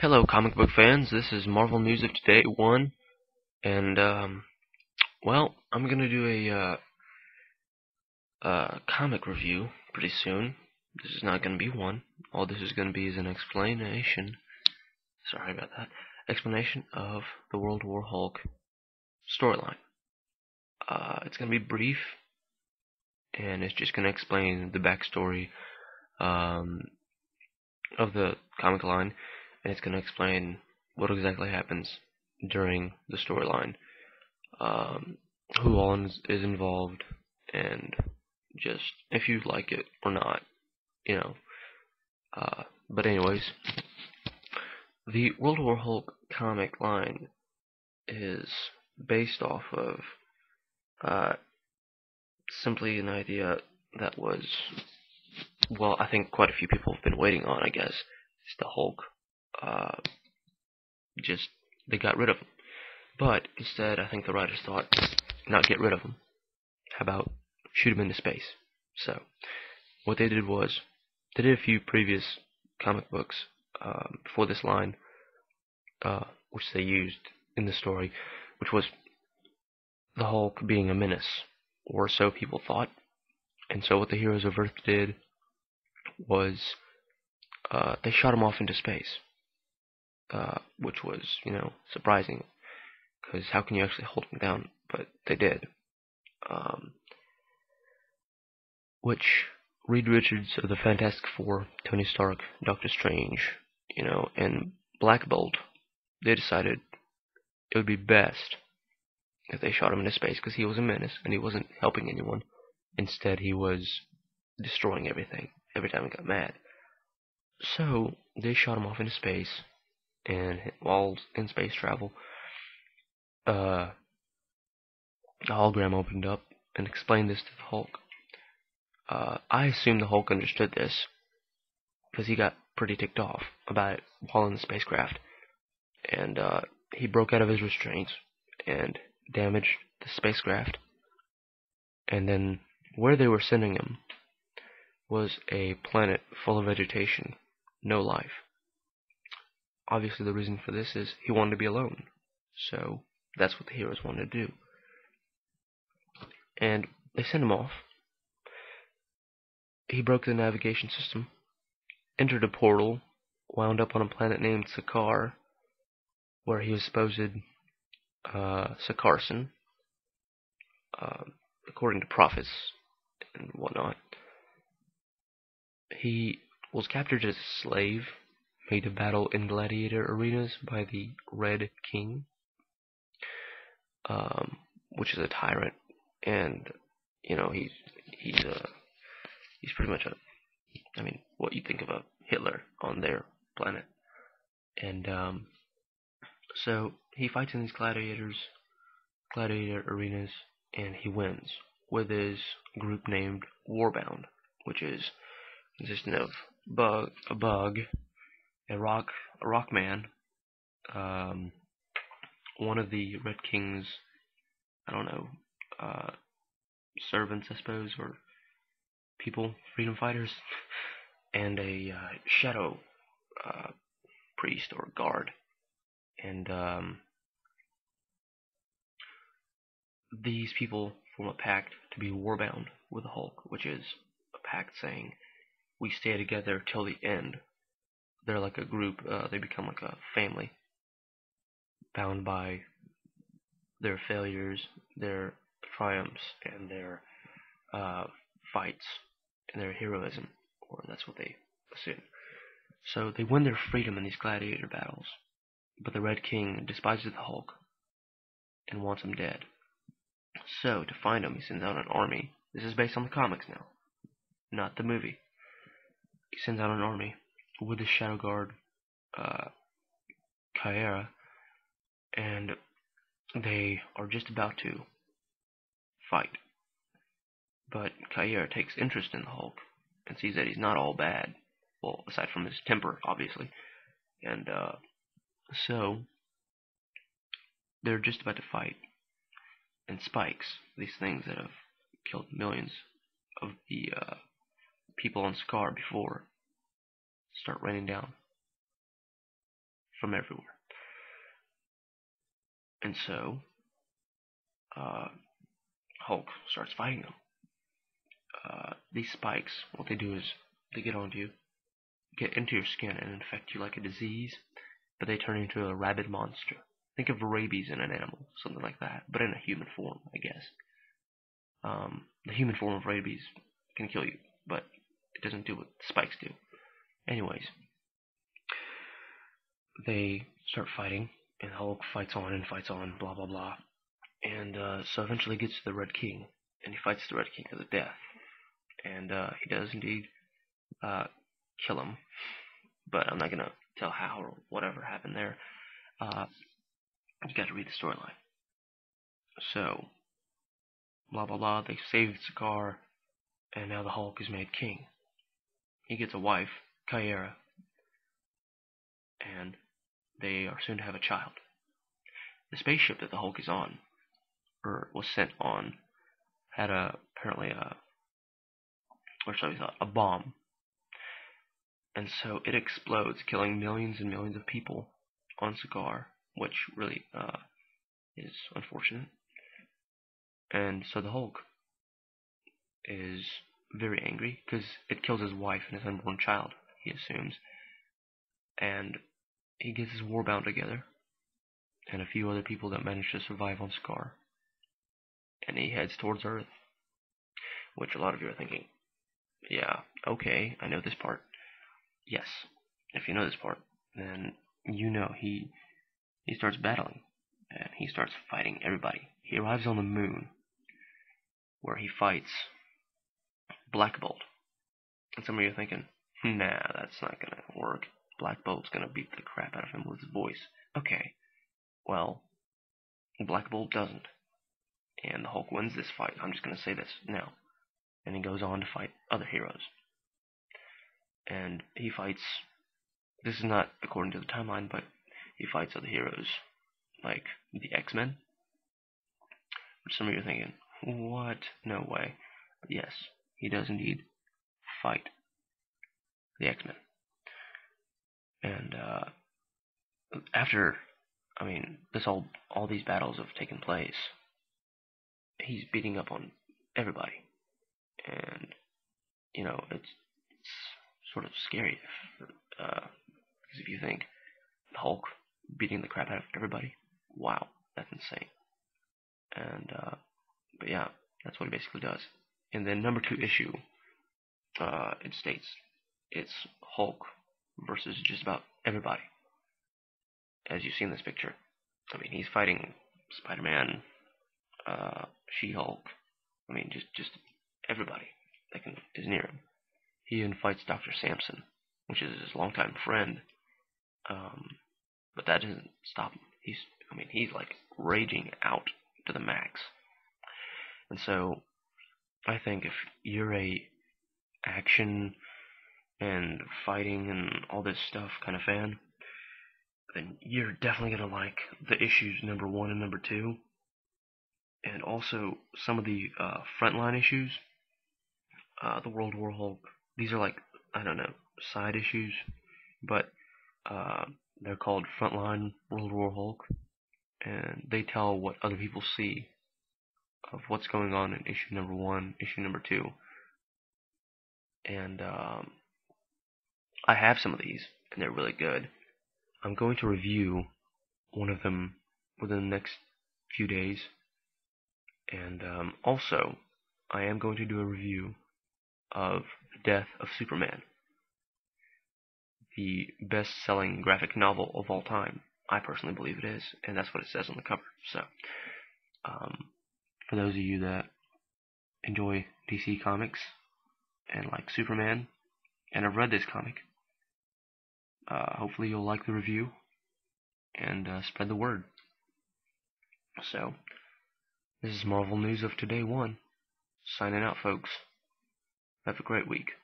Hello, comic book fans. This is Marvel News of Today 1, and well, I'm gonna do a comic review pretty soon. This is not gonna be one. All this is gonna be is an explanation. Sorry about that. Explanation of the World War Hulk storyline. It's gonna be brief, and it's just gonna explain the backstory of the comic line, and it's gonna explain what exactly happens during the storyline. Who all is involved, and just if you like it or not, you know. But anyways, the World War Hulk comic line is based off of simply an idea that was, well, I think quite a few people have been waiting on, I guess. It's the Hulk. Just, they got rid of him. But instead, I think the writers thought, not get rid of him. How about shoot him into space? So, what they did was, they did a few previous comic books before this line, which they used in the story, which was the Hulk being a menace, or so people thought. And so what the Heroes of Earth did was they shot him off into space, which was, surprising, because how can you actually hold him down? But they did. Which Reed Richards of the Fantastic Four, Tony Stark, Doctor Strange, and Black Bolt, they decided it would be best if they shot him into space, because he was a menace and he wasn't helping anyone. Instead, he was destroying everything every time he got mad. So they shot him off into space, and while in space travel, a hologram opened up and explained this to the Hulk. I assume the Hulk understood this, because he got pretty ticked off about it while in the spacecraft, and he broke out of his restraints and damaged the spacecraft. And then where they were sending him was a planet full of vegetation, no life. Obviously the reason for this is he wanted to be alone, so that's what the heroes wanted to do. And they sent him off. He broke the navigation system, entered a portal, wound up on a planet named Sakaar, where he was supposed Sakaarson, according to prophets and whatnot. He was captured as a slave, made to battle in gladiator arenas by the Red King, which is a tyrant, and he's pretty much what you think of a Hitler on their planet. And so he fights in these gladiator arenas, and he wins with his group named Warbound, which is consisting of a bug, a rock man, one of the Red King's, servants, I suppose, or people, freedom fighters, and a shadow priest or guard. And these people form a pact to be warbound with the Hulk, which is a pact saying we stay together till the end. They're like a group, they become like a family, bound by their failures, their triumphs, and their fights, and their heroism, or that's what they assume. So they win their freedom in these gladiator battles, but the Red King despises the Hulk and wants him dead. So to find him, he sends out an army. This is based on the comics now, not the movie. He sends out an army with the Shadow Guard, Kaera, and they are just about to fight. But Kaera takes interest in the Hulk and sees that he's not all bad. Well, aside from his temper, obviously. And so they're just about to fight. And spikes, these things that have killed millions of the people on Sakaar before, start raining down. from everywhere. And so, Hulk starts fighting them. These spikes, what they do is they get onto you, get into your skin, and infect you like a disease, but they turn into a rabid monster. Think of rabies in an animal, something like that, but in a human form, I guess. The human form of rabies can kill you, but it doesn't do what spikes do. Anyways, they start fighting, and Hulk fights on, blah blah blah. And so eventually gets to the Red King, and he fights the Red King to the death. And he does indeed kill him, but I'm not gonna tell how or whatever happened there. You got to read the storyline. So, blah blah blah. They saved Sakaar, and now the Hulk is made king. He gets a wife, Kyra, and they are soon to have a child. The spaceship that the Hulk is on, or was sent on, had apparently a bomb. And so it explodes, killing millions and millions of people on Sakaar, which really is unfortunate. And so the Hulk is very angry because it kills his wife and his unborn child, he assumes. And he gets his Warbound together and a few other people that manage to survive on Sakaar. And he heads towards Earth, which a lot of you are thinking, yeah, okay, I know this part. Yes, if you know this part, then you know he starts battling, and he starts fighting everybody. He arrives on the moon, where he fights Black Bolt. And some of you are thinking, nah, that's not gonna work. Black Bolt's gonna beat the crap out of him with his voice. Okay, well, Black Bolt doesn't. And the Hulk wins this fight. I'm just gonna say this now. And he goes on to fight other heroes. And he fights, this is not according to the timeline, but he fights other heroes, like the X-Men. Which some of you are thinking, what? No way. But yes, he does indeed fight the X-Men. And after, all these battles have taken place, he's beating up on everybody. And, it's sort of scary because if you think Hulk beating the crap out of everybody, wow, that's insane. And but yeah, that's what he basically does. And then number 2 issue, it states it's Hulk versus just about everybody. As you see in this picture, he's fighting Spider-Man, She-Hulk. Just everybody that is near him. He even fights Dr. Samson, which is his longtime friend. But that doesn't stop him. He's like raging out to the max. And so, I think if you're a action and fighting and all this stuff kind of fan, then you're definitely gonna like the issues number 1 and number 2, and also some of the frontline issues. The World War Hulk. These are like, I don't know, side issues, but they're called Frontline World War Hulk, and they tell what other people see of what's going on in issue number 1, issue number 2. And I have some of these, and they're really good. I'm going to review one of them within the next few days, and also I am going to do a review of The Death of Superman, the best-selling graphic novel of all time. I personally believe it is, and that's what it says on the cover. So, for those of you that enjoy DC Comics and like Superman, and have read this comic, hopefully you'll like the review and spread the word. So, this is Marvel News of Today 1. Signing out, folks. Have a great week.